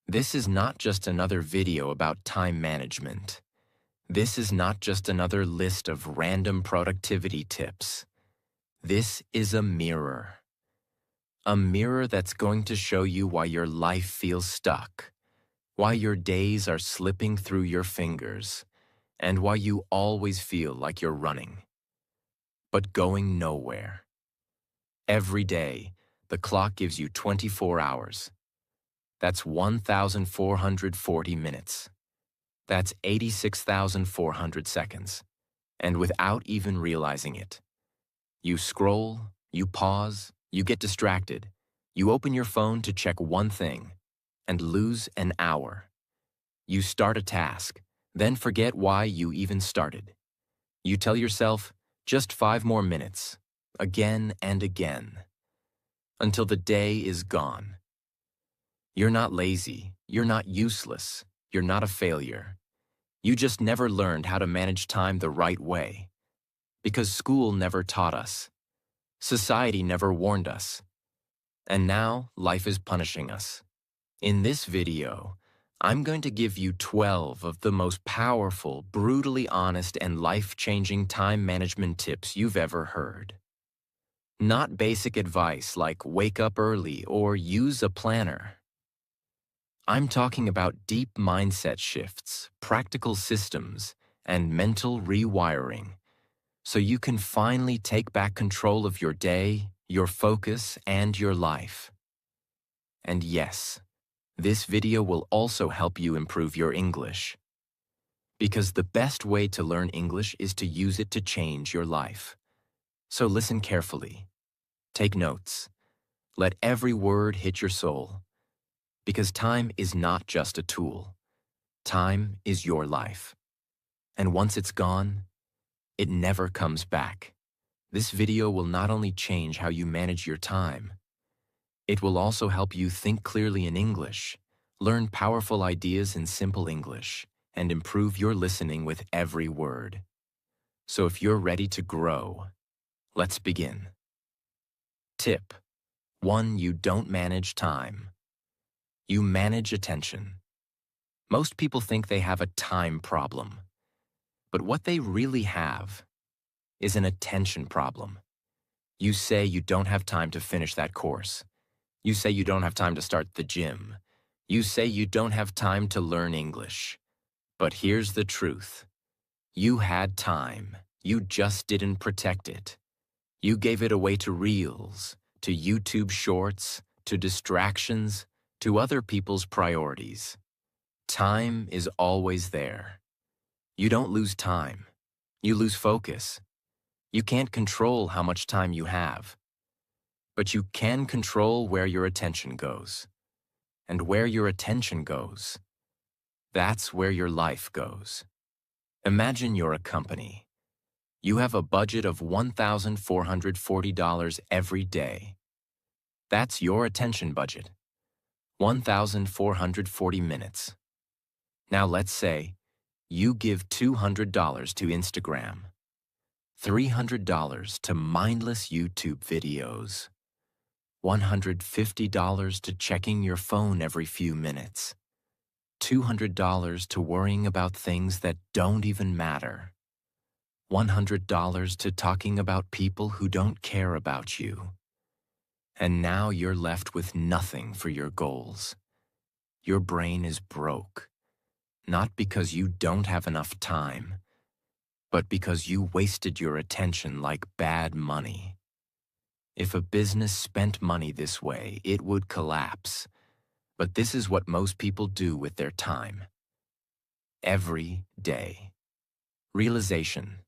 This is not just another video about time management. This is not just another list of random productivity tips. This is a mirror. A mirror that's going to show you why your life feels stuck, why your days are slipping through your fingers, and why you always feel like you're running, but going nowhere. Every day, the clock gives you 24 hours. That's 1,440 minutes. That's 86,400 seconds. And without even realizing it, you scroll, you pause, you get distracted, you open your phone to check one thing, and lose an hour. You start a task, then forget why you even started. You tell yourself, just 5 more minutes, again and again, until the day is gone. You're not lazy, you're not useless, you're not a failure. You just never learned how to manage time the right way. Because school never taught us. Society never warned us. And now life is punishing us. In this video, I'm going to give you 12 of the most powerful, brutally honest, and life-changing time management tips you've ever heard. Not basic advice like wake up early or use a planner. I'm talking about deep mindset shifts, practical systems, and mental rewiring, so you can finally take back control of your day, your focus, and your life. And yes, this video will also help you improve your English. Because the best way to learn English is to use it to change your life. So listen carefully. Take notes. Let every word hit your soul. Because time is not just a tool. Time is your life. And once it's gone, it never comes back. This video will not only change how you manage your time, it will also help you think clearly in English, learn powerful ideas in simple English, and improve your listening with every word. So if you're ready to grow, let's begin. Tip 1. You don't manage time. You manage attention. Most people think they have a time problem, but what they really have is an attention problem. You say you don't have time to finish that course. You say you don't have time to start the gym. You say you don't have time to learn English. But here's the truth. You had time. You just didn't protect it. You gave it away to Reels, to YouTube Shorts, to distractions, to other people's priorities. Time is always there. You don't lose time. You lose focus. You can't control how much time you have. But you can control where your attention goes. And where your attention goes, that's where your life goes. Imagine you're a company. You have a budget of $1,440 every day. That's your attention budget. 1,440 minutes. Now let's say you give $200 to Instagram, $300 to mindless YouTube videos, $150 to checking your phone every few minutes, $200 to worrying about things that don't even matter, $100 to talking about people who don't care about you. And now you're left with nothing for your goals. Your brain is broke, not because you don't have enough time, but because you wasted your attention like bad money. If a business spent money this way, it would collapse. But this is what most people do with their time. Every day. Realization.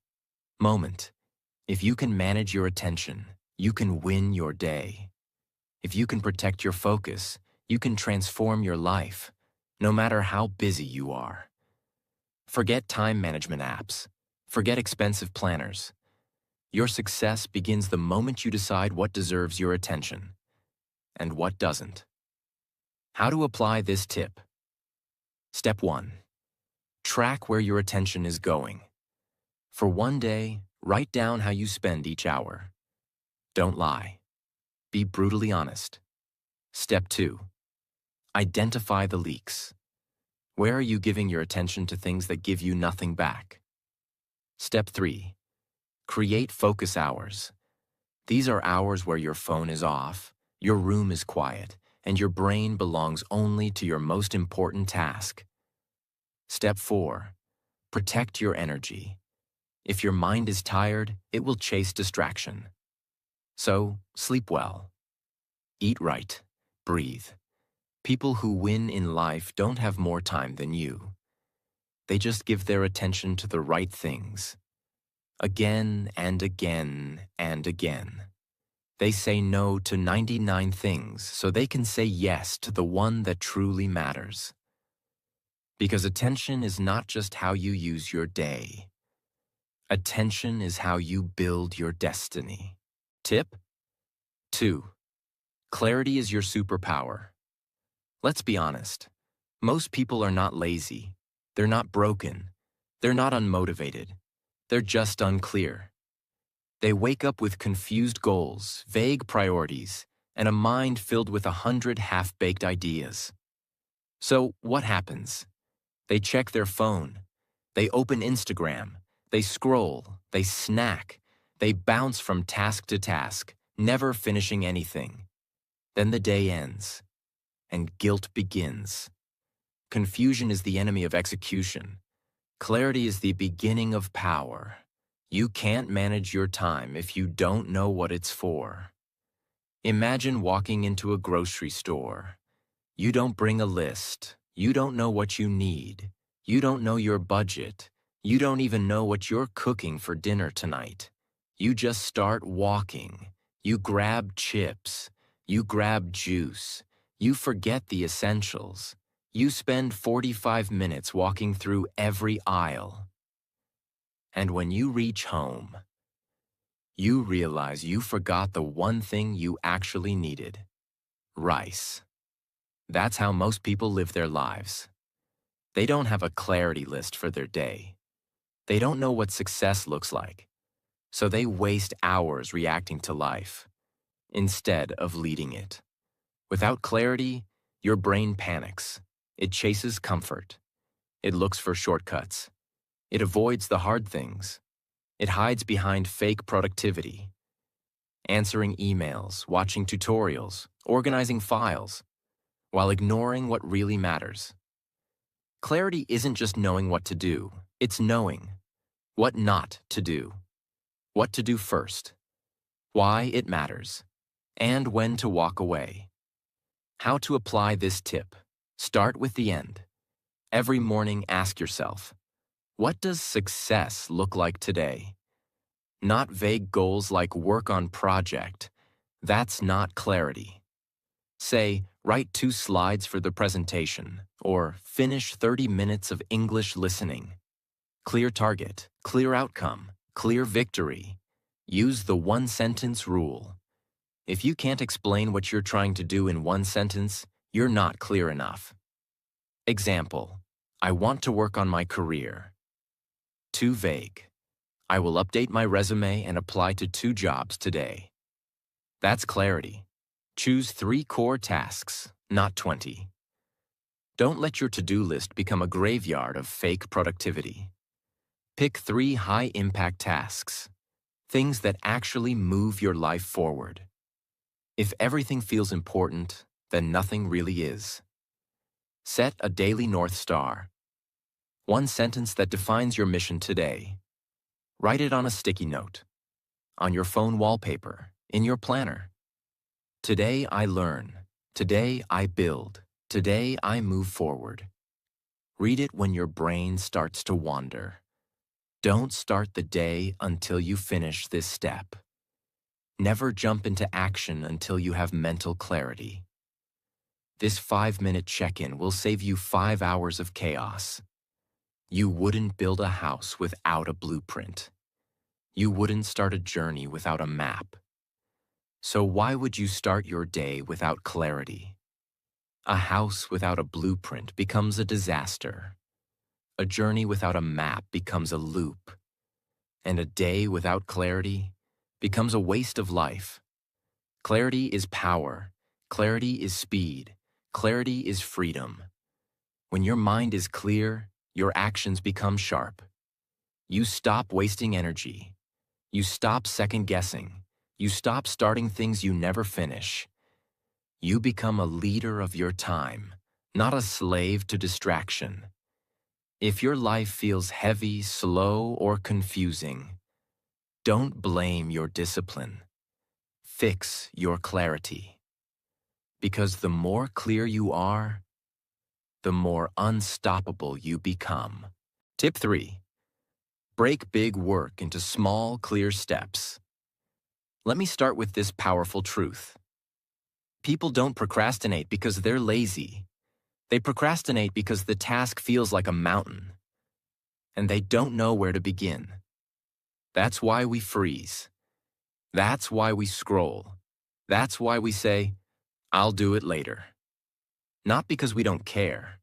Moment. If you can manage your attention, you can win your day. If you can protect your focus, you can transform your life, no matter how busy you are. Forget time management apps. Forget expensive planners. Your success begins the moment you decide what deserves your attention and what doesn't. How to apply this tip. Step 1. Track where your attention is going. For one day, write down how you spend each hour. Don't lie. Be brutally honest. Step 2. Identify the leaks. Where are you giving your attention to things that give you nothing back? Step 3. Create focus hours. These are hours where your phone is off, your room is quiet, and your brain belongs only to your most important task. Step 4. Protect your energy. If your mind is tired, it will chase distraction. So, sleep well. Eat right. Breathe. People who win in life don't have more time than you. They just give their attention to the right things. Again and again and again. They say no to 99 things so they can say yes to the one that truly matters. Because attention is not just how you use your day. Attention is how you build your destiny. Tip 2. Clarity is your superpower. Let's be honest. Most people are not lazy. They're not broken. They're not unmotivated. They're just unclear. They wake up with confused goals, vague priorities, and a mind filled with 100 half-baked ideas. So what happens? They check their phone. They open Instagram. They scroll. They snack. They bounce from task to task, never finishing anything. Then the day ends, and guilt begins. Confusion is the enemy of execution. Clarity is the beginning of power. You can't manage your time if you don't know what it's for. Imagine walking into a grocery store. You don't bring a list. You don't know what you need. You don't know your budget. You don't even know what you're cooking for dinner tonight. You just start walking. You grab chips. You grab juice. You forget the essentials. You spend 45 minutes walking through every aisle. And when you reach home, you realize you forgot the one thing you actually needed: rice. That's how most people live their lives. They don't have a clarity list for their day. They don't know what success looks like, so they waste hours reacting to life instead of leading it. Without clarity, your brain panics. It chases comfort. It looks for shortcuts. It avoids the hard things. It hides behind fake productivity. Answering emails, watching tutorials, organizing files, while ignoring what really matters. Clarity isn't just knowing what to do, it's knowing what not to do, what to do first, why it matters, and when to walk away. How to apply this tip. Start with the end. Every morning ask yourself, what does success look like today? Not vague goals like work on project. That's not clarity. Say, write 2 slides for the presentation, or finish 30 minutes of English listening. Clear target, clear outcome, clear victory. Use the one-sentence rule. If you can't explain what you're trying to do in one sentence, you're not clear enough. Example, I want to work on my career. Too vague. I will update my resume and apply to 2 jobs today. That's clarity. Choose 3 core tasks, not 20. Don't let your to-do list become a graveyard of fake productivity. Pick 3 high-impact tasks, things that actually move your life forward. If everything feels important, then nothing really is. Set a daily North Star. One sentence that defines your mission today. Write it on a sticky note, on your phone wallpaper, in your planner. Today I learn. Today I build. Today I move forward. Read it when your brain starts to wander. Don't start the day until you finish this step. Never jump into action until you have mental clarity. This 5-minute check-in will save you 5 hours of chaos. You wouldn't build a house without a blueprint. You wouldn't start a journey without a map. So why would you start your day without clarity? A house without a blueprint becomes a disaster. A journey without a map becomes a loop. And a day without clarity becomes a waste of life. Clarity is power. Clarity is speed. Clarity is freedom. When your mind is clear, your actions become sharp. You stop wasting energy. You stop second-guessing. You stop starting things you never finish. You become a leader of your time, not a slave to distraction. If your life feels heavy, slow, or confusing, don't blame your discipline. Fix your clarity. Because the more clear you are, the more unstoppable you become. Tip 3. Break big work into small, clear steps. Let me start with this powerful truth. People don't procrastinate because they're lazy. They procrastinate because the task feels like a mountain, and they don't know where to begin. That's why we freeze. That's why we scroll. That's why we say, "I'll do it later." Not because we don't care,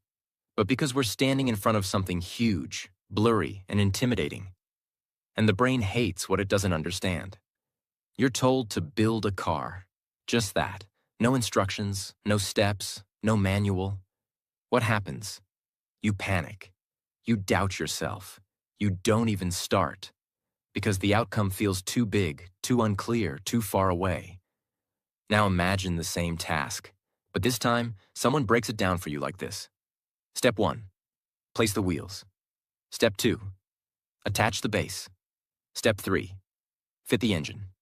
but because we're standing in front of something huge, blurry, and intimidating. And the brain hates what it doesn't understand. You're told to build a car. Just that. No instructions, no steps, no manual. What happens? You panic. You doubt yourself. You don't even start. Because the outcome feels too big, too unclear, too far away. Now imagine the same task. But this time, someone breaks it down for you like this. Step 1. Place the wheels. Step 2. Attach the base. Step 3. Fit the engine.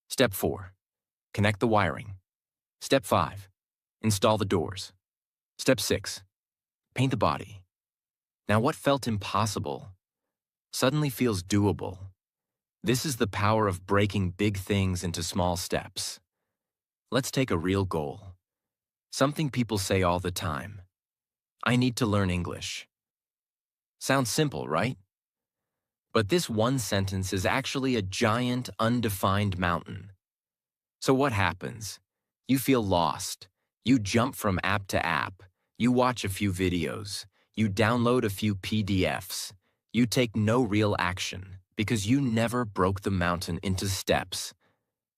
Step 4. Connect the wiring. Step 5. Install the doors. Step 6. Paint the body. Now what felt impossible suddenly feels doable. This is the power of breaking big things into small steps. Let's take a real goal. Something people say all the time. I need to learn English. Sounds simple, right? But this one sentence is actually a giant, undefined mountain. So what happens? You feel lost. You jump from app to app. You watch a few videos. You download a few PDFs. You take no real action because you never broke the mountain into steps.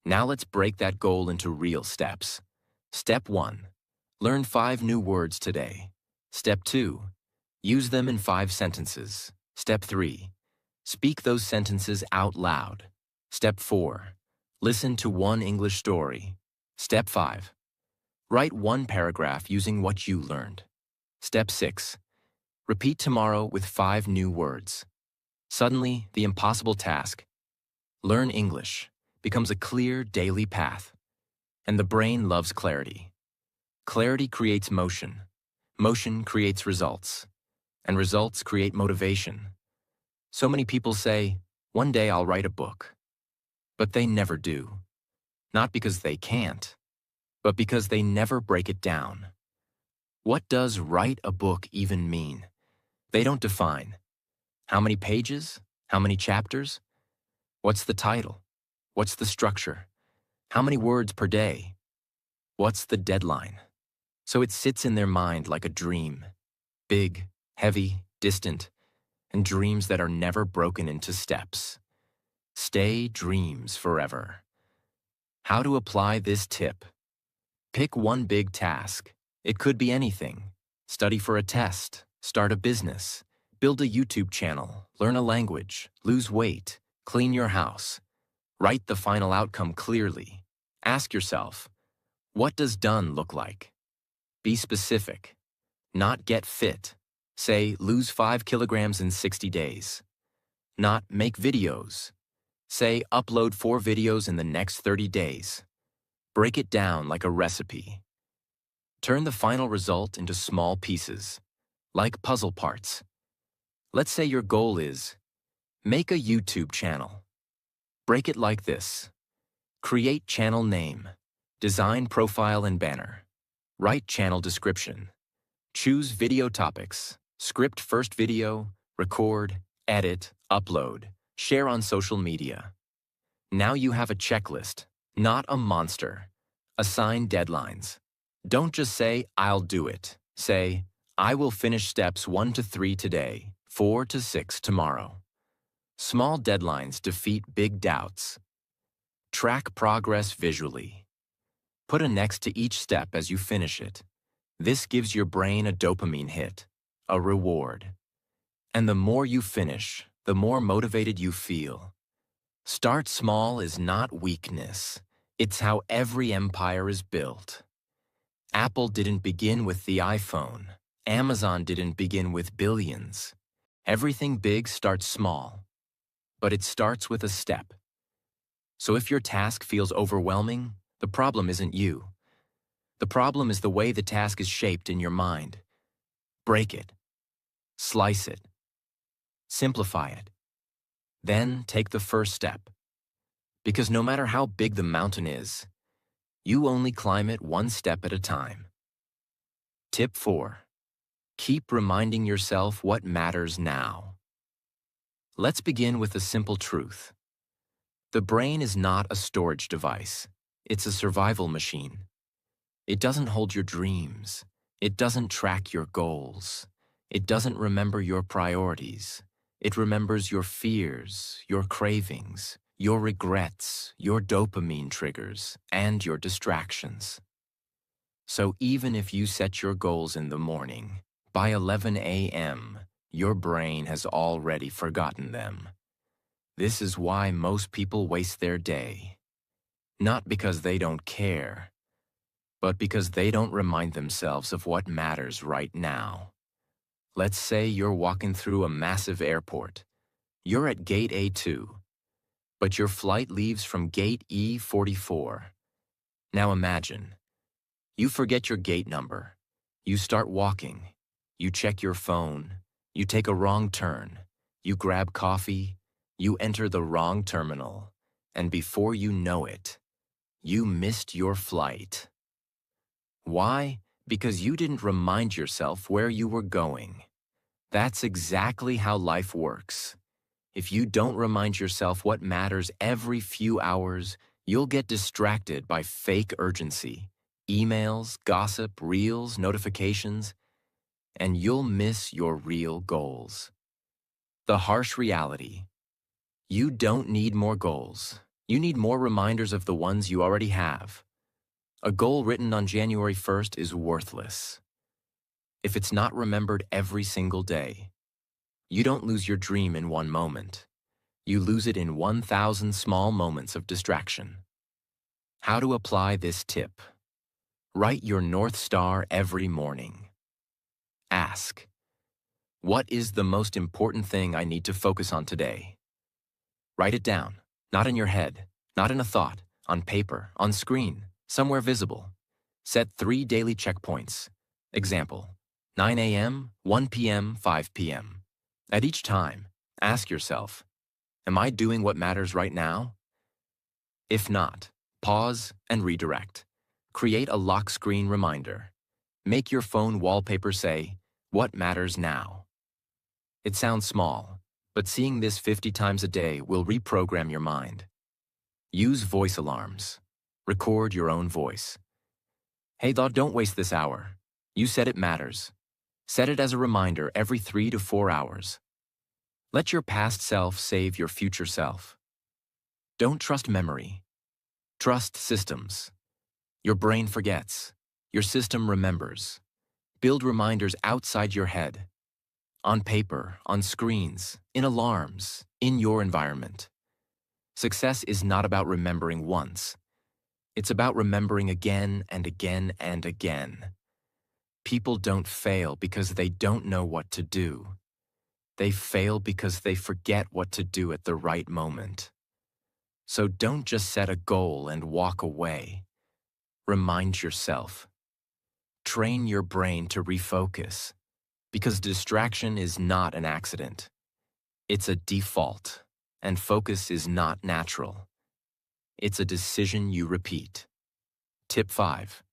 Now let's break that goal into real steps. Step 1. Learn 5 new words today. Step 2. Use them in 5 sentences. Step 3. Speak those sentences out loud. Step 4. Listen to 1 English story. Step 5. Write 1 paragraph using what you learned. Step 6. Repeat tomorrow with 5 new words. Suddenly, the impossible task, learn English, becomes a clear daily path. And the brain loves clarity. Clarity creates motion. Motion creates results. And results create motivation. So many people say, one day I'll write a book. But they never do. Not because they can't, but because they never break it down. What does write a book even mean? They don't define. How many pages? How many chapters? What's the title? What's the structure? How many words per day? What's the deadline? So it sits in their mind like a dream. Big, heavy, distant, and dreams that are never broken into steps. Stay dreams forever. How to apply this tip? Pick one big task. It could be anything. Study for a test, start a business, build a YouTube channel, learn a language, lose weight, clean your house. Write the final outcome clearly. Ask yourself, what does done look like? Be specific. Not get fit. Say, lose 5 kilograms in 60 days. Not make videos. Say, upload 4 videos in the next 30 days. Break it down like a recipe. Turn the final result into small pieces, like puzzle parts. Let's say your goal is, make a YouTube channel. Break it like this. Create channel name. Design profile and banner. Write channel description. Choose video topics. Script first video. Record, edit, upload. Share on social media. Now you have a checklist, not a monster. Assign deadlines. Don't just say, I'll do it. Say, I will finish steps 1 to 3 today, 4 to 6 tomorrow. Small deadlines defeat big doubts. Track progress visually. Put a next to each step as you finish it. This gives your brain a dopamine hit, a reward. And the more you finish, the more motivated you feel. Start small is not weakness. It's how every empire is built. Apple didn't begin with the iPhone. Amazon didn't begin with billions. Everything big starts small, but it starts with a step. So if your task feels overwhelming, the problem isn't you. The problem is the way the task is shaped in your mind. Break it. Slice it. Simplify it. Then take the first step. Because no matter how big the mountain is, you only climb it one step at a time. Tip 4. Keep reminding yourself what matters now. Let's begin with a simple truth. The brain is not a storage device. It's a survival machine. It doesn't hold your dreams. It doesn't track your goals. It doesn't remember your priorities. It remembers your fears, your cravings, your regrets, your dopamine triggers, and your distractions. So even if you set your goals in the morning, by 11 a.m., your brain has already forgotten them. This is why most people waste their day. Not because they don't care, but because they don't remind themselves of what matters right now. Let's say you're walking through a massive airport. You're at gate A2, but your flight leaves from gate E44. Now imagine, you forget your gate number. You start walking. You check your phone. You take a wrong turn. You grab coffee. You enter the wrong terminal. And before you know it, you missed your flight. Why? Because you didn't remind yourself where you were going. That's exactly how life works. If you don't remind yourself what matters every few hours, you'll get distracted by fake urgency, emails, gossip, reels, notifications, and you'll miss your real goals. The harsh reality: you don't need more goals. You need more reminders of the ones you already have. A goal written on January 1st is worthless if it's not remembered every single day. You don't lose your dream in one moment. You lose it in 1,000 small moments of distraction. How to apply this tip? Write your North Star every morning. Ask, what is the most important thing I need to focus on today? Write it down, not in your head, not in a thought, on paper, on screen, somewhere visible. Set 3 daily checkpoints. Example, 9 a.m., 1 p.m., 5 p.m. At each time, ask yourself, am I doing what matters right now? If not, pause and redirect. Create a lock screen reminder. Make your phone wallpaper say, what matters now? It sounds small, but seeing this 50 times a day will reprogram your mind. Use voice alarms. Record your own voice. Hey, don't waste this hour. You said it matters. Set it as a reminder every 3 to 4 hours. Let your past self save your future self. Don't trust memory. Trust systems. Your brain forgets. Your system remembers. Build reminders outside your head. On paper, on screens, in alarms, in your environment. Success is not about remembering once. It's about remembering again and again and again. People don't fail because they don't know what to do. They fail because they forget what to do at the right moment. So don't just set a goal and walk away. Remind yourself. Train your brain to refocus, because distraction is not an accident. It's a default, and focus is not natural. It's a decision you repeat. Tip 5.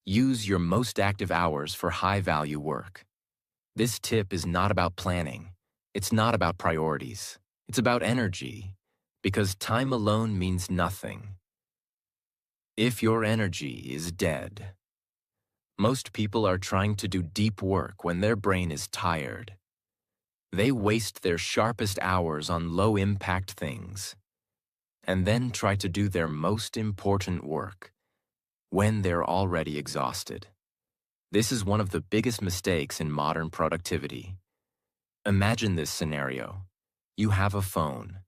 Use your most active hours for high-value work. This tip is not about planning. It's not about priorities. It's about energy, because time alone means nothing if your energy is dead. Most people are trying to do deep work when their brain is tired. They waste their sharpest hours on low-impact things, and then try to do their most important work when they're already exhausted. This is one of the biggest mistakes in modern productivity. Imagine this scenario. You have a phone.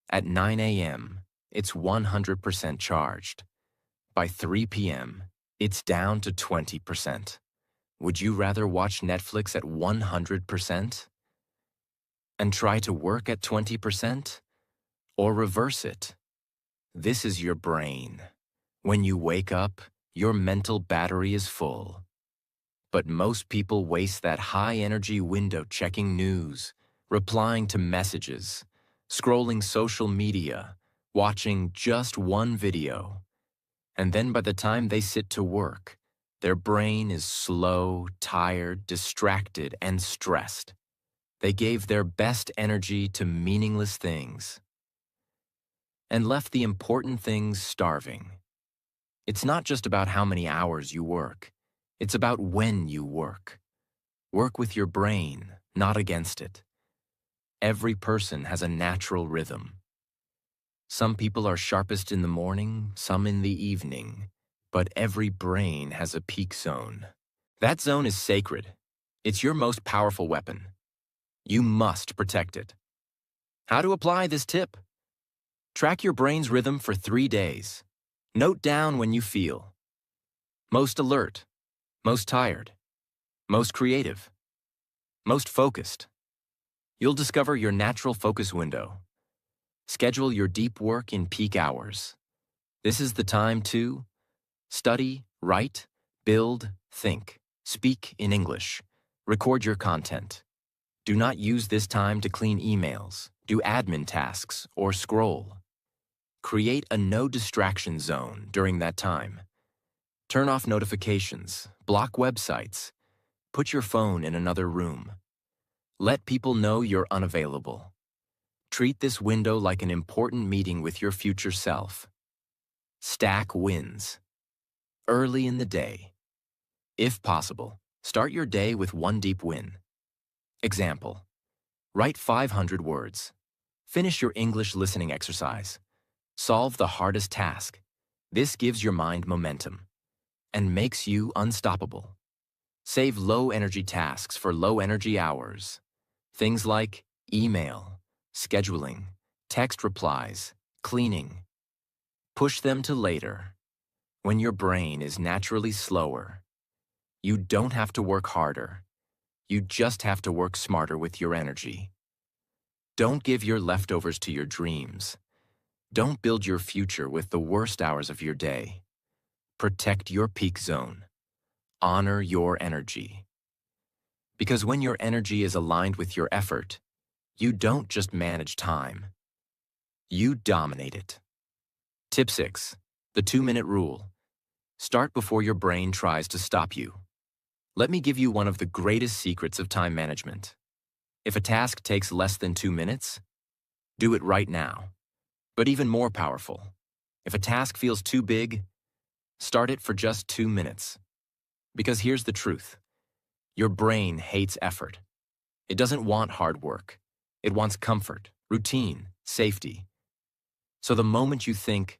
At 9 a.m., it's 100% charged. By 3 p.m., it's down to 20%. Would you rather watch Netflix at 100% and try to work at 20%? Or reverse it? This is your brain. When you wake up, your mental battery is full. But most people waste that high-energy window checking news, replying to messages, scrolling social media, watching just one video. And then by the time they sit to work, their brain is slow, tired, distracted, and stressed. They gave their best energy to meaningless things and left the important things starving. It's not just about how many hours you work. It's about when you work. Work with your brain, not against it. Every person has a natural rhythm. Some people are sharpest in the morning, some in the evening, but every brain has a peak zone. That zone is sacred. It's your most powerful weapon. You must protect it. How to apply this tip? Track your brain's rhythm for 3 days. Note down when you feel most alert, most tired, most creative, most focused. You'll discover your natural focus window. Schedule your deep work in peak hours. This is the time to study, write, build, think, speak in English, record your content. Do not use this time to clean emails, do admin tasks, or scroll. Create a no distraction zone during that time. Turn off notifications, block websites, put your phone in another room. Let people know you're unavailable. Treat this window like an important meeting with your future self. Stack wins. Early in the day. If possible, start your day with one deep win. Example: write 500 words. Finish your English listening exercise. Solve the hardest task. This gives your mind momentum and makes you unstoppable. Save low-energy tasks for low-energy hours. Things like email, scheduling, text replies, cleaning. Push them to later, when your brain is naturally slower. You don't have to work harder. You just have to work smarter with your energy. Don't give your leftovers to your dreams. Don't build your future with the worst hours of your day. Protect your peak zone. Honor your energy. Because when your energy is aligned with your effort, you don't just manage time. You dominate it. Tip 6. The 2-minute rule. Start before your brain tries to stop you. Let me give you one of the greatest secrets of time management. If a task takes less than 2 minutes, do it right now. But even more powerful, if a task feels too big, start it for just 2 minutes. Because here's the truth. Your brain hates effort. It doesn't want hard work. It wants comfort, routine, safety. So the moment you think,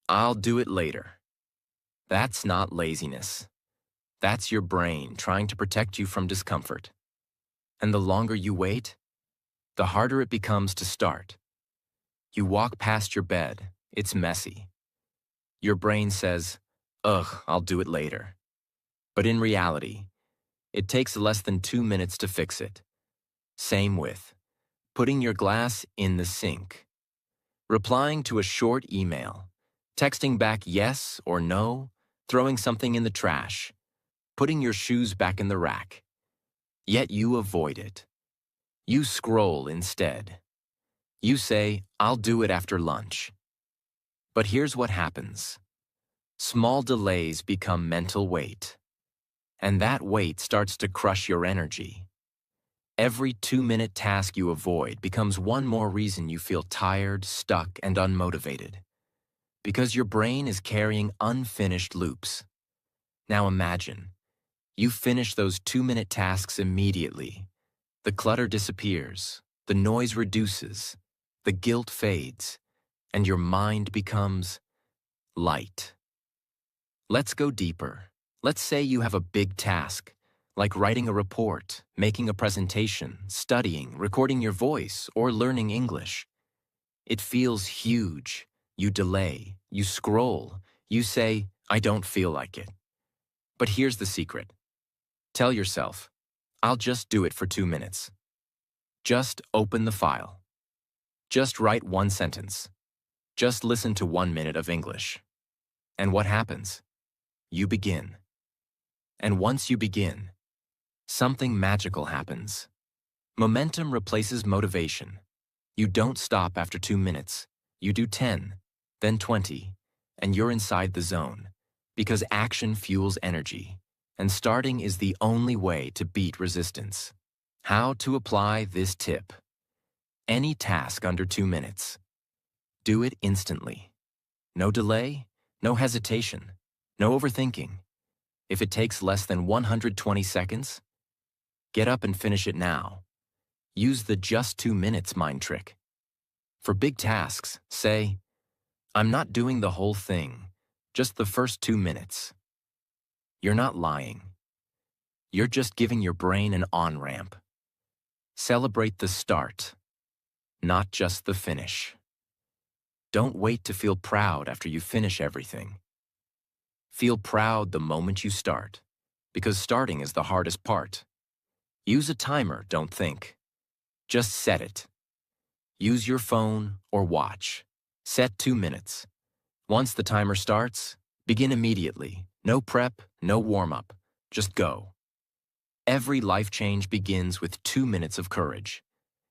I'll do it later, that's not laziness. That's your brain trying to protect you from discomfort. And the longer you wait, the harder it becomes to start. You walk past your bed, it's messy. Your brain says, ugh, I'll do it later. But in reality, it takes less than 2 minutes to fix it. Same with putting your glass in the sink, replying to a short email, texting back yes or no, throwing something in the trash, putting your shoes back in the rack. Yet you avoid it. You scroll instead. You say, I'll do it after lunch. But here's what happens. Small delays become mental weight. And that weight starts to crush your energy. Every 2-minute task you avoid becomes one more reason you feel tired, stuck, and unmotivated. Because your brain is carrying unfinished loops. Now imagine, you finish those 2-minute tasks immediately. The clutter disappears, the noise reduces, the guilt fades, and your mind becomes light. Let's go deeper. Let's say you have a big task, like writing a report, making a presentation, studying, recording your voice, or learning English. It feels huge. You delay, you scroll, you say, I don't feel like it. But here's the secret. Tell yourself, I'll just do it for 2 minutes. Just open the file. Just write 1 sentence. Just listen to 1 minute of English. And what happens? You begin. And once you begin, something magical happens. Momentum replaces motivation. You don't stop after 2 minutes. You do 10, then 20, and you're inside the zone. Because action fuels energy, and starting is the only way to beat resistance. How to apply this tip? Any task under 2 minutes. Do it instantly. No delay, no hesitation, no overthinking. If it takes less than 120 seconds, get up and finish it now. Use the just 2 minutes mind trick. For big tasks, say, I'm not doing the whole thing, just the first 2 minutes. You're not lying. You're just giving your brain an on-ramp. Celebrate the start, not just the finish. Don't wait to feel proud after you finish everything. Feel proud the moment you start, because starting is the hardest part. Use a timer, don't think. Just set it. Use your phone or watch. Set 2 minutes. Once the timer starts, begin immediately. No prep, no warm-up. Just go. Every life change begins with 2 minutes of courage.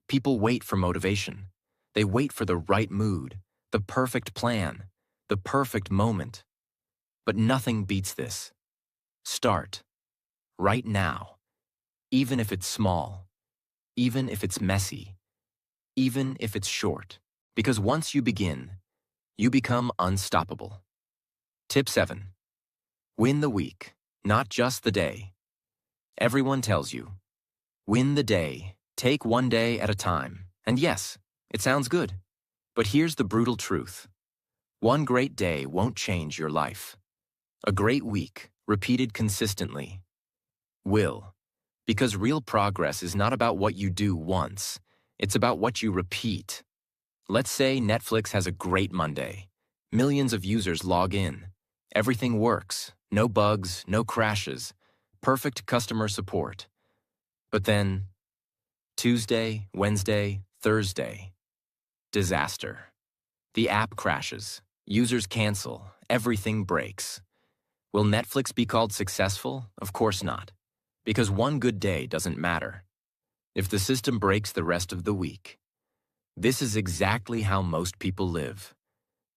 People wait for motivation. They wait for the right mood, the perfect plan, the perfect moment. But nothing beats this. Start. Right now. Even if it's small. Even if it's messy. Even if it's short. Because once you begin, you become unstoppable. Tip 7. Win the week, not just the day. Everyone tells you, win the day, take 1 day at a time. And yes, it sounds good. But here's the brutal truth. 1 great day won't change your life. A great week, repeated consistently, will. Because real progress is not about what you do once. It's about what you repeat. Let's say Netflix has a great Monday. Millions of users log in. Everything works. No bugs, no crashes. Perfect customer support. But then, Tuesday, Wednesday, Thursday. Disaster. The app crashes. Users cancel. Everything breaks. Will Netflix be called successful? Of course not. Because 1 good day doesn't matter. If the system breaks the rest of the week. This is exactly how most people live.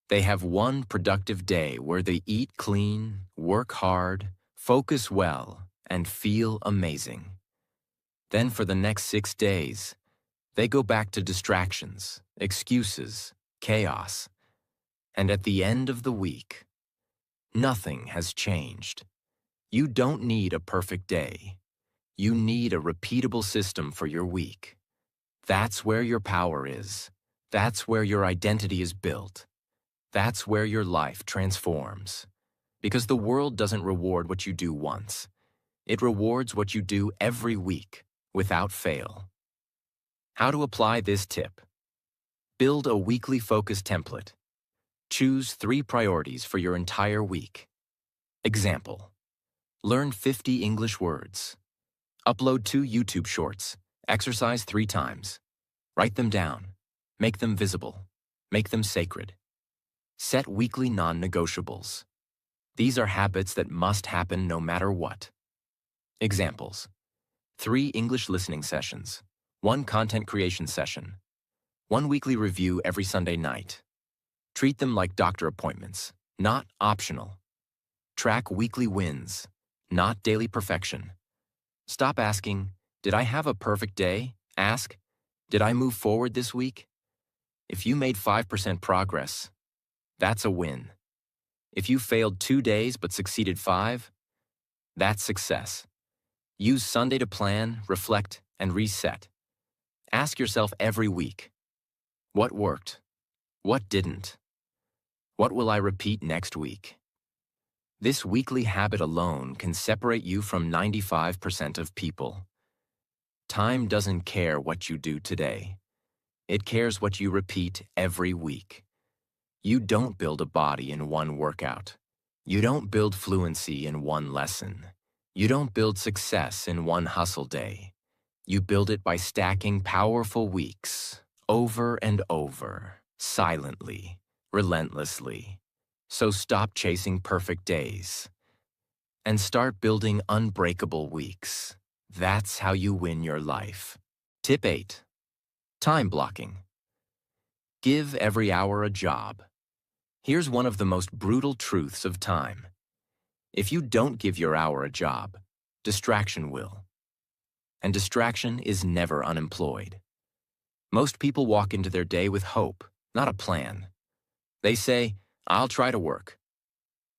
They have 1 productive day where they eat clean, work hard, focus well, and feel amazing. Then for the next 6 days, they go back to distractions, excuses, chaos. And at the end of the week, nothing has changed. You don't need a perfect day. You need a repeatable system for your week. That's where your power is. That's where your identity is built. That's where your life transforms. Because the world doesn't reward what you do once. It rewards what you do every week, without fail. How to apply this tip? Build a weekly focus template. Choose 3 priorities for your entire week. Example: learn 50 English words. Upload 2 YouTube shorts. Exercise 3 times. Write them down. Make them visible. Make them sacred. Set weekly non-negotiables. These are habits that must happen no matter what. Examples: 3 English listening sessions. 1 content creation session. 1 weekly review every Sunday night. Treat them like doctor appointments, not optional. Track weekly wins, not daily perfection. Stop asking, did I have a perfect day? Ask, did I move forward this week? If you made 5% progress, that's a win. If you failed 2 days but succeeded 5, that's success. Use Sunday to plan, reflect, and reset. Ask yourself every week, what worked? What didn't? What will I repeat next week? This weekly habit alone can separate you from 95% of people. Time doesn't care what you do today. It cares what you repeat every week. You don't build a body in one workout. You don't build fluency in one lesson. You don't build success in one hustle day. You build it by stacking powerful weeks, over and over, silently, relentlessly. So stop chasing perfect days and start building unbreakable weeks. That's how you win your life. Tip 8. Time blocking. Give every hour a job. Here's one of the most brutal truths of time. If you don't give your hour a job, distraction will. And distraction is never unemployed. Most people walk into their day with hope, not a plan. They say, I'll try to work.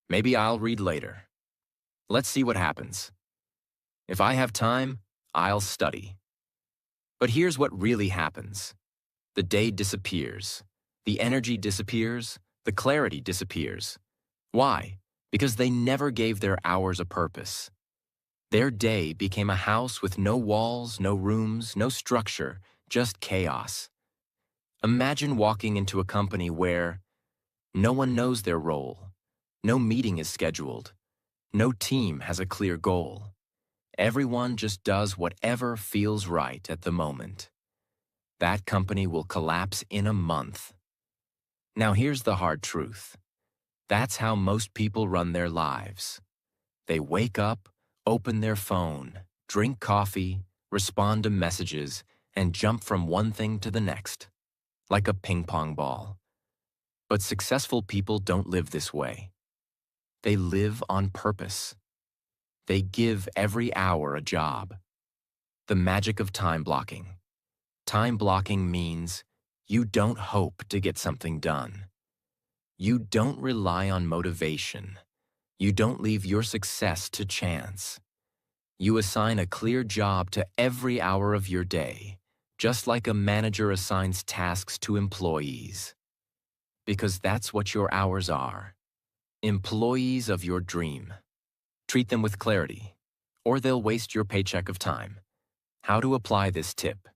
Maybe I'll read later. Let's see what happens. If I have time, I'll study. But here's what really happens. The day disappears. The energy disappears. The clarity disappears. Why? Because they never gave their hours a purpose. Their day became a house with no walls, no rooms, no structure, just chaos. Imagine walking into a company where no one knows their role, no meeting is scheduled, no team has a clear goal. Everyone just does whatever feels right at the moment. That company will collapse in a month. Now here's the hard truth. That's how most people run their lives. They wake up, open their phone, drink coffee, respond to messages, and jump from one thing to the next, like a ping pong ball. But successful people don't live this way. They live on purpose. They give every hour a job. The magic of time blocking. Time blocking means you don't hope to get something done. You don't rely on motivation. You don't leave your success to chance. You assign a clear job to every hour of your day, just like a manager assigns tasks to employees. Because that's what your hours are. Employees of your dream. Treat them with clarity, or they'll waste your paycheck of time. How to apply this tip.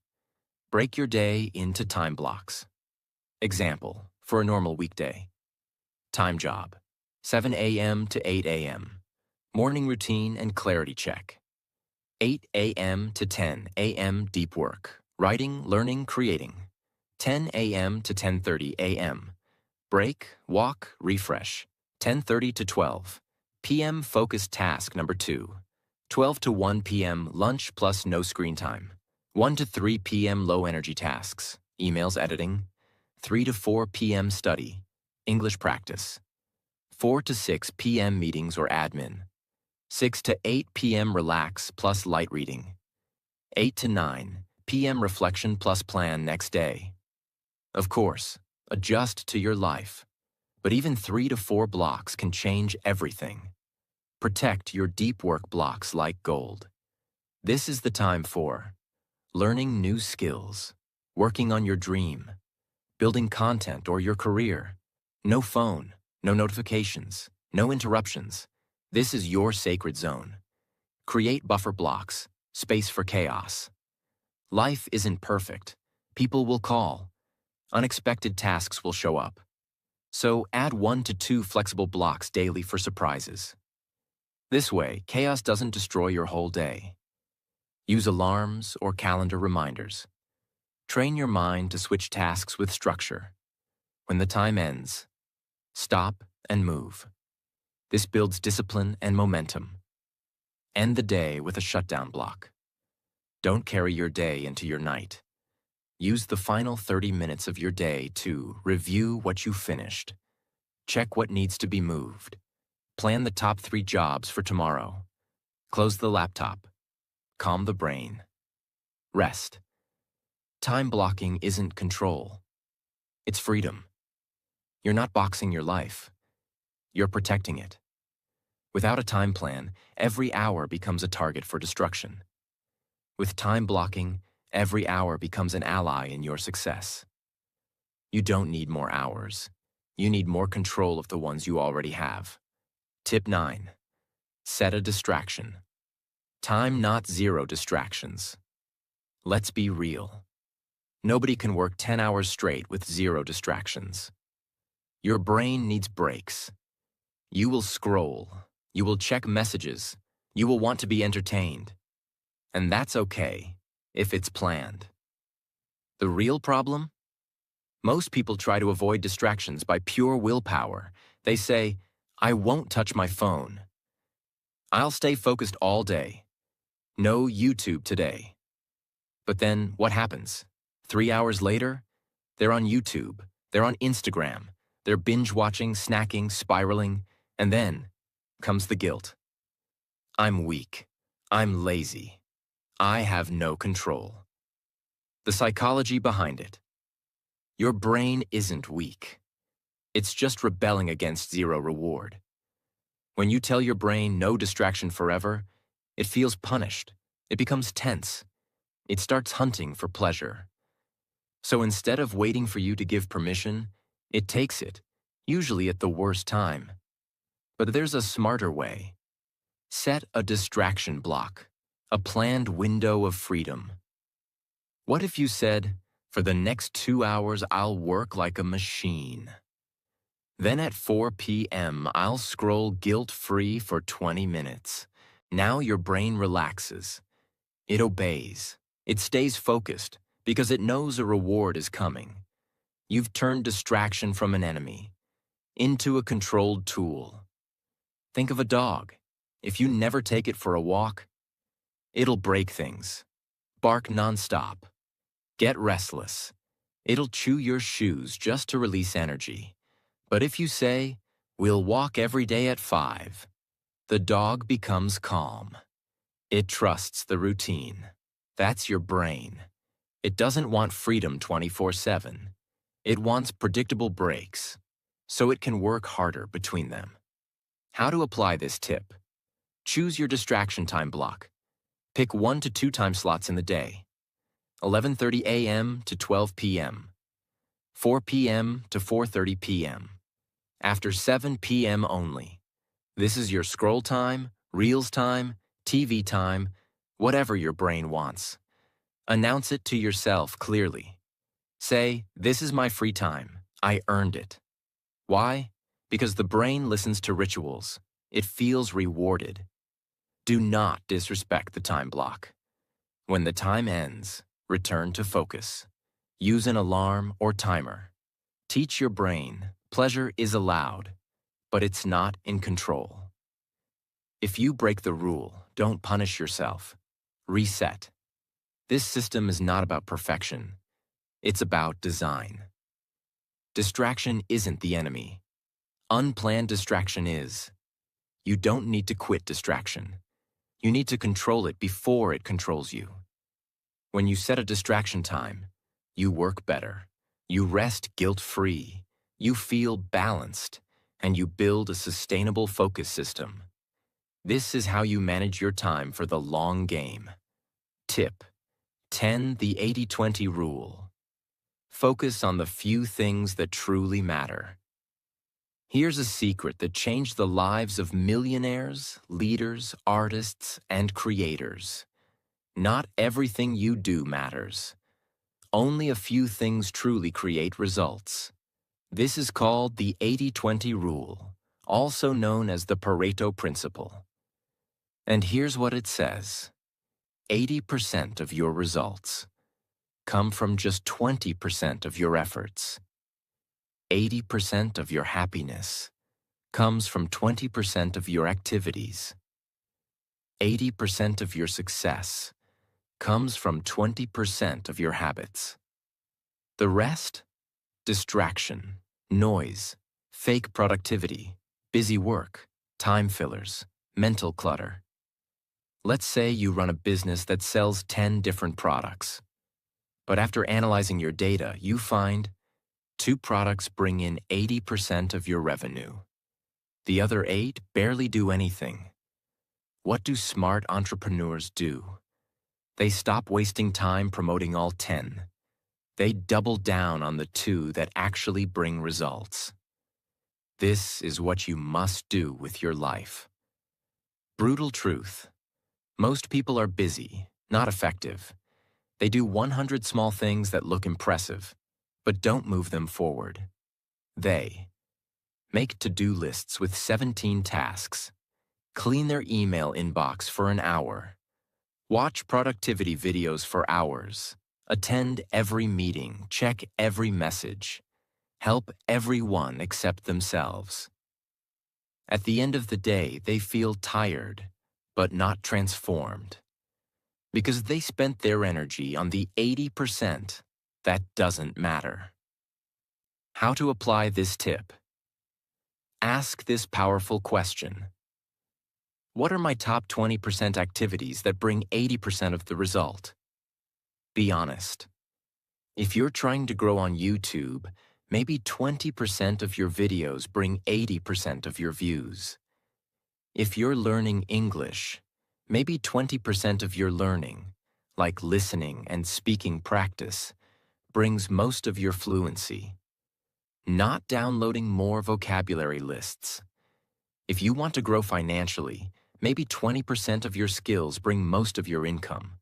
Break your day into time blocks. Example, for a normal weekday. Time job, 7 a.m. to 8 a.m. Morning routine and clarity check. 8 a.m. to 10 a.m. deep work, writing, learning, creating. 10 a.m. to 10:30 a.m. Break, walk, refresh. 10:30 to 12 p.m. focused task number 2. 12 to 1 p.m. lunch plus no screen time. 1 to 3 p.m. low energy tasks, emails editing. 3 to 4 p.m. study, English practice. 4 to 6 p.m. meetings or admin. 6 to 8 p.m. relax plus light reading. 8 to 9 p.m. reflection plus plan next day. Of course, adjust to your life. But even 3 to 4 blocks can change everything. Protect your deep work blocks like gold. This is the time for learning new skills, working on your dream, building content or your career. No phone, no notifications, no interruptions. This is your sacred zone. Create buffer blocks, space for chaos. Life isn't perfect. People will call. Unexpected tasks will show up. So add 1 to 2 flexible blocks daily for surprises. This way, chaos doesn't destroy your whole day. Use alarms or calendar reminders. Train your mind to switch tasks with structure. When the time ends, stop and move. This builds discipline and momentum. End the day with a shutdown block. Don't carry your day into your night. Use the final 30 minutes of your day to review what you finished. Check what needs to be moved. Plan the top 3 jobs for tomorrow. Close the laptop. Calm the brain. Rest. Time blocking isn't control. It's freedom. You're not boxing your life. You're protecting it. Without a time plan, every hour becomes a target for destruction. With time blocking, every hour becomes an ally in your success. You don't need more hours. You need more control of the ones you already have. Tip 9. Set a distraction. Time not zero distractions. Let's be real. Nobody can work 10 hours straight with zero distractions. Your brain needs breaks. You will scroll. You will check messages. You will want to be entertained. And that's okay, if it's planned. The real problem? Most people try to avoid distractions by pure willpower. They say, I won't touch my phone. I'll stay focused all day. No YouTube today. But then what happens? 3 hours later, they're on YouTube, they're on Instagram, they're binge-watching, snacking, spiraling, and then comes the guilt. I'm weak. I'm lazy. I have no control. The psychology behind it. Your brain isn't weak. It's just rebelling against zero reward. When you tell your brain no distraction forever, it feels punished. It becomes tense. It starts hunting for pleasure. So instead of waiting for you to give permission, it takes it, usually at the worst time. But there's a smarter way. Set a distraction block, a planned window of freedom. What if you said, for the next 2 hours I'll work like a machine. Then at 4 p.m. I'll scroll guilt-free for 20 minutes. Now your brain relaxes. It obeys. It stays focused because it knows a reward is coming. You've turned distraction from an enemy into a controlled tool. Think of a dog. If you never take it for a walk, it'll break things, bark nonstop, get restless. It'll chew your shoes just to release energy. But if you say, we'll walk every day at 5, the dog becomes calm. It trusts the routine. That's your brain. It doesn't want freedom 24/7. It wants predictable breaks, so it can work harder between them. How to apply this tip? Choose your distraction time block. Pick 1 to 2 time slots in the day. 11:30 a.m. to 12 p.m. 4 p.m. to 4:30 p.m. After 7 p.m. only. This is your scroll time, Reels time, TV time, whatever your brain wants. Announce it to yourself clearly. Say, this is my free time. I earned it. Why? Because the brain listens to rituals. It feels rewarded. Do not disrespect the time block. When the time ends, return to focus. Use an alarm or timer. Teach your brain pleasure is allowed, but it's not in control. If you break the rule, don't punish yourself. Reset. This system is not about perfection. It's about design. Distraction isn't the enemy. Unplanned distraction is. You don't need to quit distraction. You need to control it before it controls you. When you set a distraction time, you work better. You rest guilt-free. You feel balanced, and you build a sustainable focus system. This is how you manage your time for the long game. Tip 10. The 80-20 rule. Focus on the few things that truly matter. Here's a secret that changed the lives of millionaires, leaders, artists, and creators. Not everything you do matters. Only a few things truly create results. This is called the 80-20 rule, also known as the Pareto principle. And here's what it says. 80% of your results come from just 20% of your efforts. 80% of your happiness comes from 20% of your activities. 80% of your success comes from 20% of your habits. The rest? Distraction, noise, fake productivity, busy work, time fillers, mental clutter. Let's say you run a business that sells 10 different products. But after analyzing your data, you find 2 products bring in 80% of your revenue. The other 8 barely do anything. What do smart entrepreneurs do? They stop wasting time promoting all 10. They double down on the 2 that actually bring results. This is what you must do with your life. Brutal truth. Most people are busy, not effective. They do 100 small things that look impressive, but don't move them forward. They make to-do lists with 17 tasks, clean their email inbox for an hour, watch productivity videos for hours, attend every meeting, check every message, help everyone except themselves. At the end of the day, they feel tired, but not transformed, because they spent their energy on the 80% that doesn't matter. How to apply this tip? Ask this powerful question. What are my top 20% activities that bring 80% of the result? Be honest. If you're trying to grow on YouTube, maybe 20% of your videos bring 80% of your views. If you're learning English, maybe 20% of your learning, like listening and speaking practice, brings most of your fluency. Not downloading more vocabulary lists. If you want to grow financially, maybe 20% of your skills bring most of your income.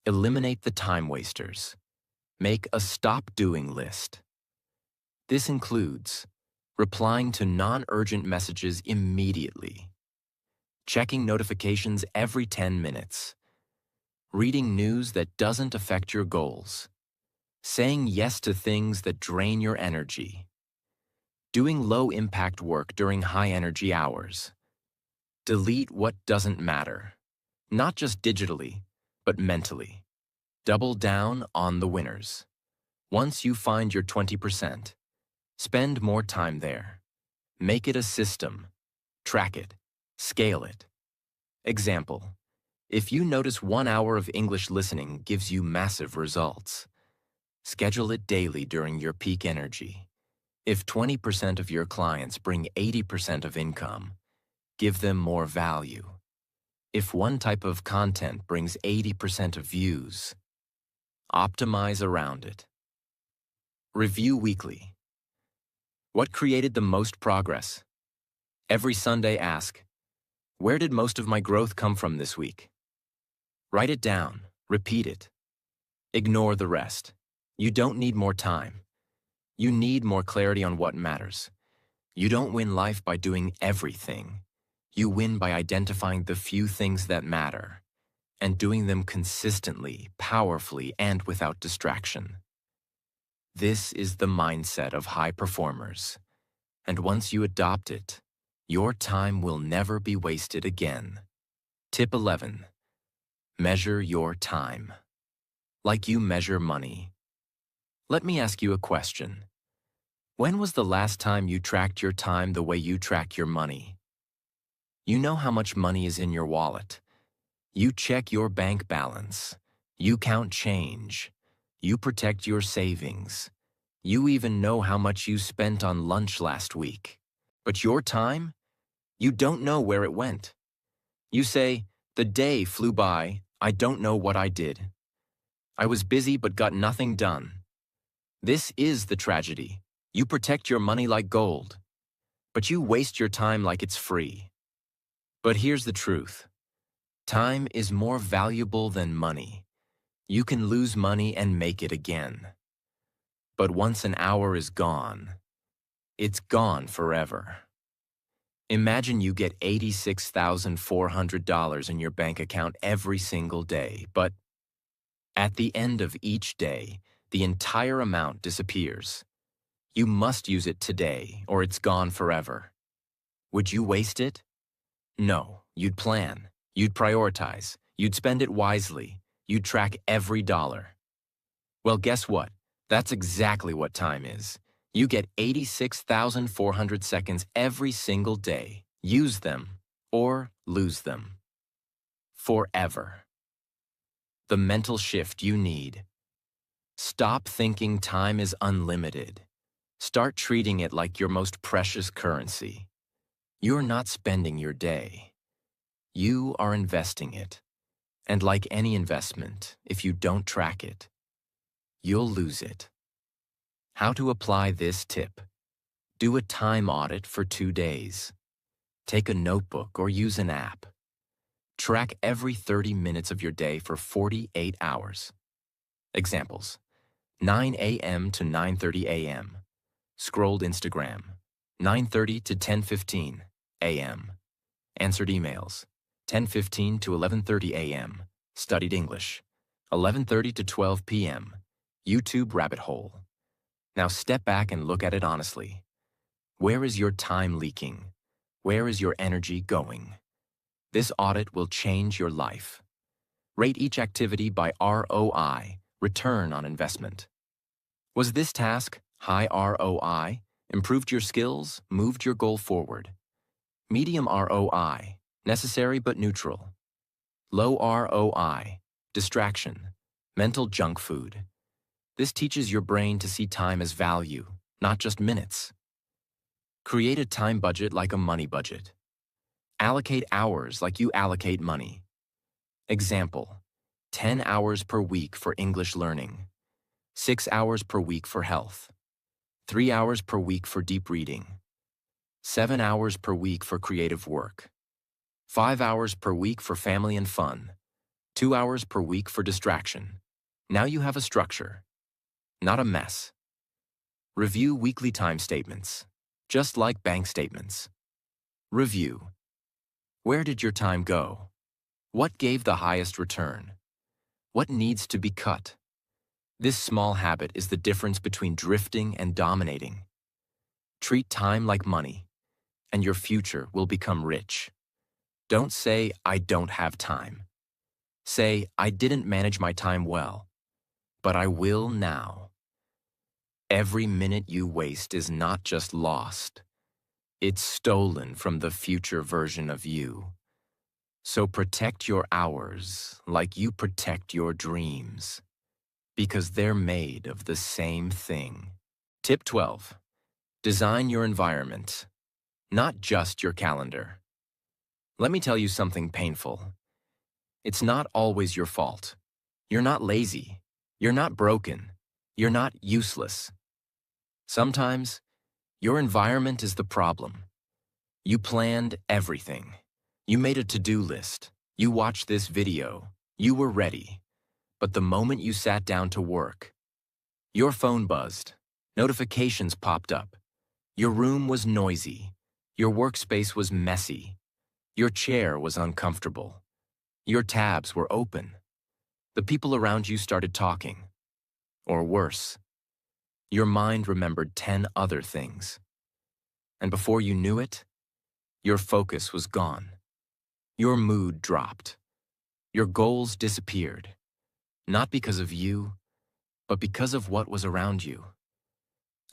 Eliminate the time wasters. Make a stop doing list. This includes replying to non-urgent messages immediately, checking notifications every 10 minutes, reading news that doesn't affect your goals, saying yes to things that drain your energy, doing low-impact work during high-energy hours. Delete what doesn't matter, not just digitally, but mentally. Double down on the winners. Once you find your 20%, spend more time there. Make it a system. Track it. Scale it. Example: if you notice 1 hour of English listening gives you massive results, schedule it daily during your peak energy. If 20% of your clients bring 80% of income, give them more value. If one type of content brings 80% of views, optimize around it. Review weekly. What created the most progress? Every Sunday ask, where did most of my growth come from this week? Write it down, repeat it. Ignore the rest. You don't need more time. You need more clarity on what matters. You don't win life by doing everything. You win by identifying the few things that matter and doing them consistently, powerfully, and without distraction. This is the mindset of high performers. And once you adopt it, your time will never be wasted again. Tip 11. Measure your time. Like you measure money. Let me ask you a question. When was the last time you tracked your time the way you track your money? You know how much money is in your wallet. You check your bank balance. You count change. You protect your savings. You even know how much you spent on lunch last week. But your time? You don't know where it went. You say, the day flew by, I don't know what I did. I was busy but got nothing done. This is the tragedy. You protect your money like gold, but you waste your time like it's free. But here's the truth. Time is more valuable than money. You can lose money and make it again. But once an hour is gone, it's gone forever. Imagine you get $86,400 in your bank account every single day, but at the end of each day, the entire amount disappears. You must use it today, or it's gone forever. Would you waste it? No, you'd plan, you'd prioritize, you'd spend it wisely, you'd track every dollar. Well, guess what? That's exactly what time is. You get 86,400 seconds every single day. Use them or lose them. Forever. The mental shift you need. Stop thinking time is unlimited. Start treating it like your most precious currency. You're not spending your day. You are investing it. And like any investment, if you don't track it, you'll lose it. How to apply this tip? Do a time audit for 2 days. Take a notebook or use an app. Track every 30 minutes of your day for 48 hours. Examples: 9 a.m. to 9:30 a.m. Scrolled Instagram. 9:30 to 10:15 a.m. Answered emails. 10:15 to 11:30 a.m. Studied English. 11:30 to 12 p.m. YouTube rabbit hole. Now step back and look at it honestly. Where is your time leaking? Where is your energy going? This audit will change your life. Rate each activity by ROI, return on investment. Was this task high ROI, improved your skills, moved your goal forward? Medium ROI, necessary but neutral. Low ROI, distraction, mental junk food. This teaches your brain to see time as value, not just minutes. Create a time budget like a money budget. Allocate hours like you allocate money. Example: 10 hours per week for English learning, 6 hours per week for health, 3 hours per week for deep reading, 7 hours per week for creative work, 5 hours per week for family and fun, 2 hours per week for distraction. Now you have a structure, not a mess. Review weekly time statements, just like bank statements. Review. Where did your time go? What gave the highest return? What needs to be cut? This small habit is the difference between drifting and dominating. Treat time like money, and your future will become rich. Don't say, "I don't have time." Say, "I didn't manage my time well, but I will now." Every minute you waste is not just lost. It's stolen from the future version of you. So protect your hours like you protect your dreams, because they're made of the same thing. Tip 12. Design your environment, not just your calendar. Let me tell you something painful. It's not always your fault. You're not lazy. You're not broken. You're not useless. Sometimes, your environment is the problem. You planned everything. You made a to-do list. You watched this video. You were ready. But the moment you sat down to work, your phone buzzed. Notifications popped up. Your room was noisy. Your workspace was messy. Your chair was uncomfortable. Your tabs were open. The people around you started talking. Or worse, your mind remembered 10 other things. And before you knew it, your focus was gone. Your mood dropped. Your goals disappeared. Not because of you, but because of what was around you.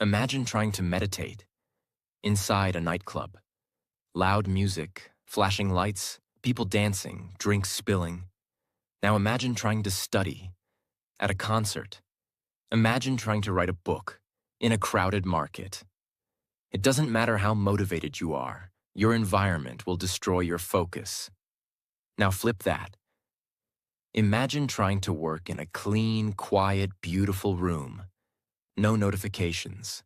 Imagine trying to meditate inside a nightclub. Loud music, flashing lights, people dancing, drinks spilling. Now imagine trying to study at a concert. Imagine trying to write a book in a crowded market. It doesn't matter how motivated you are, your environment will destroy your focus. Now flip that. Imagine trying to work in a clean, quiet, beautiful room. No notifications,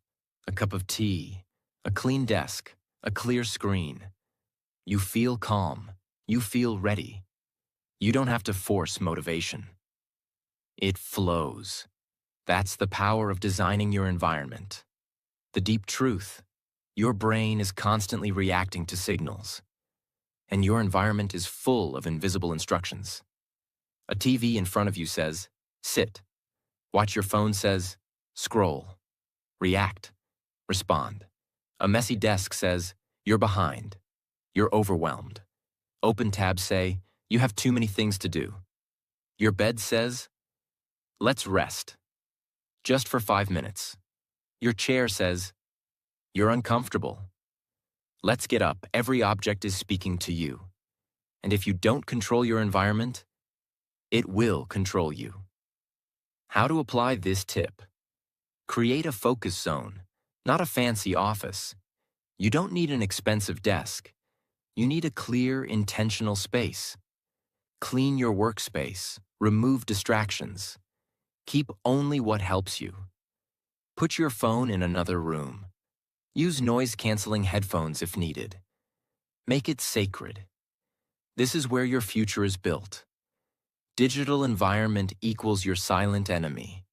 a cup of tea, a clean desk, a clear screen. You feel calm. You feel ready. You don't have to force motivation. It flows. That's the power of designing your environment. The deep truth: your brain is constantly reacting to signals, and your environment is full of invisible instructions. A TV in front of you says, "Sit." Watch your phone says, "Scroll." React. Respond. A messy desk says, "You're behind." You're overwhelmed. Open tabs say, "You have too many things to do." Your bed says, "Let's rest. Just for 5 minutes." Your chair says, "You're uncomfortable. Let's get up." Every object is speaking to you. And if you don't control your environment, it will control you. How to apply this tip? Create a focus zone, not a fancy office. You don't need an expensive desk. You need a clear, intentional space. Clean your workspace. Remove distractions. Keep only what helps you. Put your phone in another room. Use noise-canceling headphones if needed. Make it sacred. This is where your future is built. Digital environment equals your silent enemy.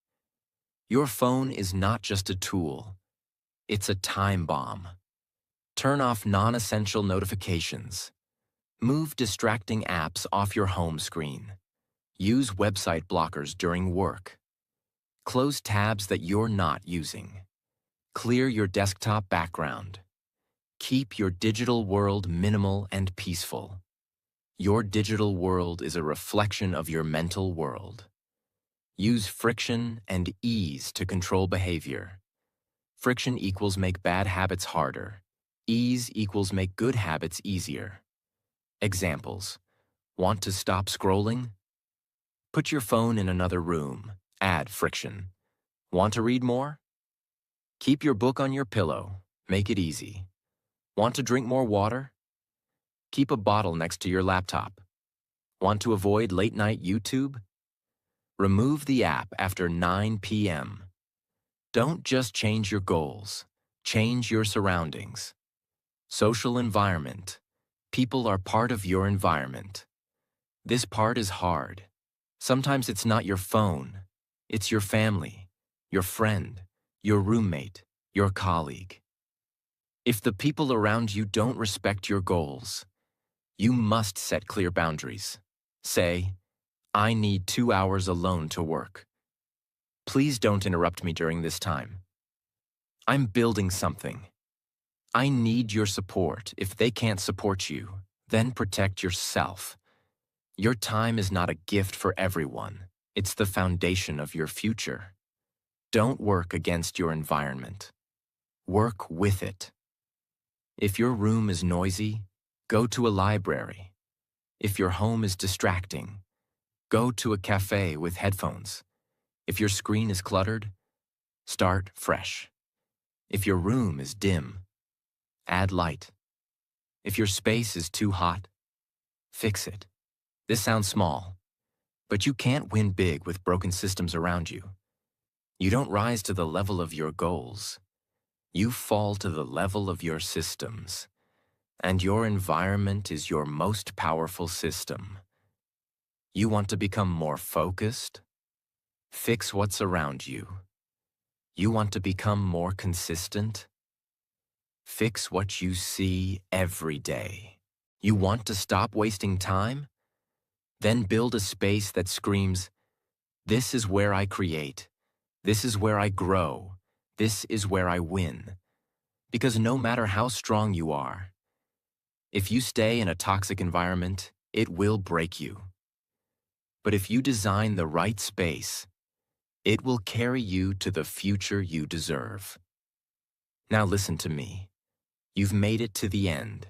Your phone is not just a tool. It's a time bomb. Turn off non-essential notifications. Move distracting apps off your home screen. Use website blockers during work. Close tabs that you're not using. Clear your desktop background. Keep your digital world minimal and peaceful. Your digital world is a reflection of your mental world. Use friction and ease to control behavior. Friction equals make bad habits harder. Ease equals make good habits easier. Examples. Want to stop scrolling? Put your phone in another room. Add friction. Want to read more? Keep your book on your pillow. Make it easy. Want to drink more water? Keep a bottle next to your laptop. Want to avoid late-night YouTube? Remove the app after 9 p.m. Don't just change your goals. Change your surroundings. Social environment. People are part of your environment. This part is hard. Sometimes it's not your phone. It's your family, your friend, your roommate, your colleague. If the people around you don't respect your goals, you must set clear boundaries. Say, I need 2 hours alone to work. Please don't interrupt me during this time. I'm building something. I need your support. If they can't support you, then protect yourself. Your time is not a gift for everyone. It's the foundation of your future. Don't work against your environment. Work with it. If your room is noisy, go to a library. If your home is distracting, go to a cafe with headphones. If your screen is cluttered, start fresh. If your room is dim, add light. If your space is too hot, fix it. This sounds small, but you can't win big with broken systems around you. You don't rise to the level of your goals. You fall to the level of your systems. And your environment is your most powerful system. You want to become more focused? Fix what's around you. You want to become more consistent? Fix what you see every day. You want to stop wasting time? Then build a space that screams, this is where I create. This is where I grow. This is where I win. Because no matter how strong you are, if you stay in a toxic environment, it will break you. But if you design the right space, it will carry you to the future you deserve. Now listen to me. You've made it to the end.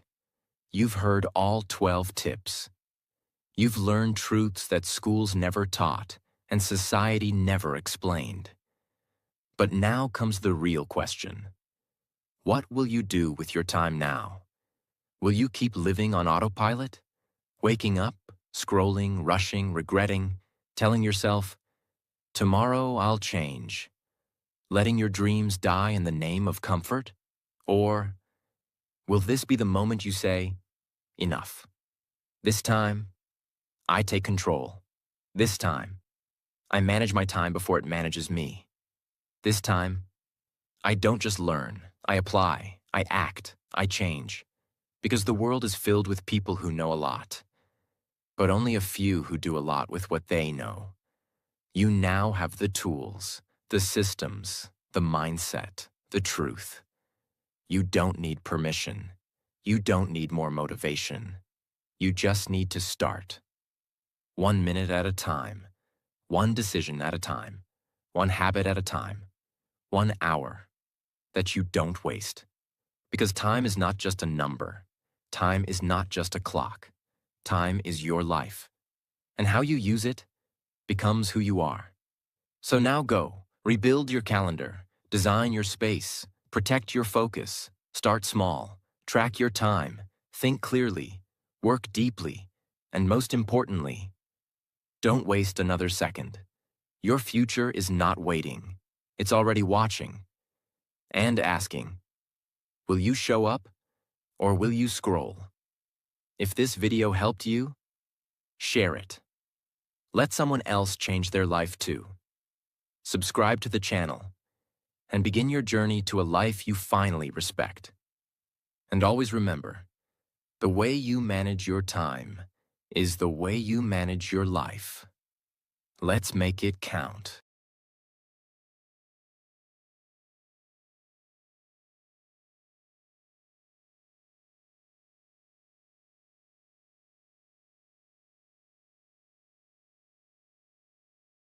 You've heard all 12 tips. You've learned truths that schools never taught and society never explained. But now comes the real question. What will you do with your time now? Will you keep living on autopilot? Waking up, scrolling, rushing, regretting, telling yourself, tomorrow I'll change. Letting your dreams die in the name of comfort? Or will this be the moment you say, enough? This time, I take control. This time, I manage my time before it manages me. This time, I don't just learn, I apply, I act, I change. Because the world is filled with people who know a lot, but only a few who do a lot with what they know. You now have the tools, the systems, the mindset, the truth. You don't need permission. You don't need more motivation. You just need to start. 1 minute at a time, one decision at a time, one habit at a time, 1 hour that you don't waste. Because time is not just a number. Time is not just a clock. Time is your life. And how you use it becomes who you are. So now go, rebuild your calendar, design your space, protect your focus, start small, track your time, think clearly, work deeply, and most importantly, don't waste another second. Your future is not waiting. It's already watching and asking, Will you show up, or will you scroll? If this video helped you, share it. Let someone else change their life too. Subscribe to the channel and begin your journey to a life you finally respect. And always remember, the way you manage your time is the way you manage your life. Let's make it count.